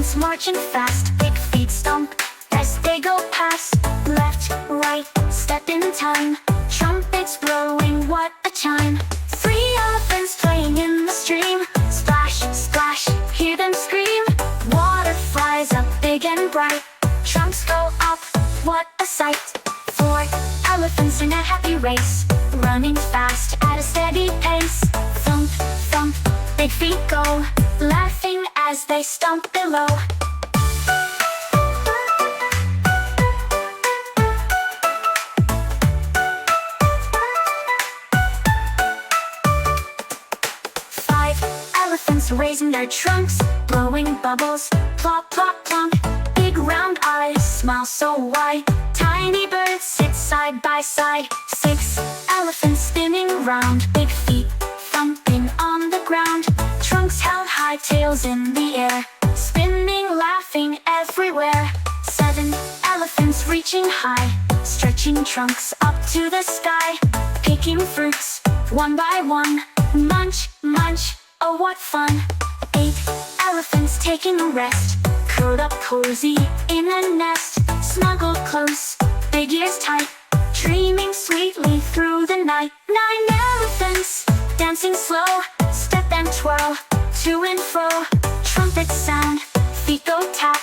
elephants marching fast, big feet stomp as they go past. Left, right, step in time, trumpets blowing, what a chime. Three elephants playing in the stream, splash, splash, hear them scream. Water flies up big and bright, trunks go up, what a sight. Four elephants in a happy race, running fast at a steady pace. Thump, thump, big feet go, laughing as they stomp below. Five elephants raising their trunks, blowing bubbles, plop, plop, plunk. Big round eyes, smile so wide, tiny birds sit side by side. Six elephants spinning round, big feet thumping on the ground. Trunks held high, tails in the air, spinning, laughing everywhere. Seven elephants reaching high, stretching trunks up to the sky. Picking fruits, one by one, munch, munch, oh what fun. Eight elephants taking a rest, curled up cozy in a nest. Snuggled close, big ears tight, dreaming sweetly through the night. Nine elephants dancing slow, step and twirl, to and fro. Trumpets sound, feet go tap,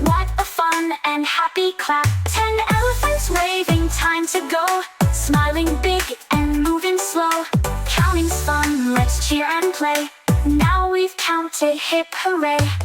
what a fun and happy clap. 10 elephants waving, time to go, smiling big and moving slow. Counting's fun, let's cheer and play, now we've counted, hip hooray.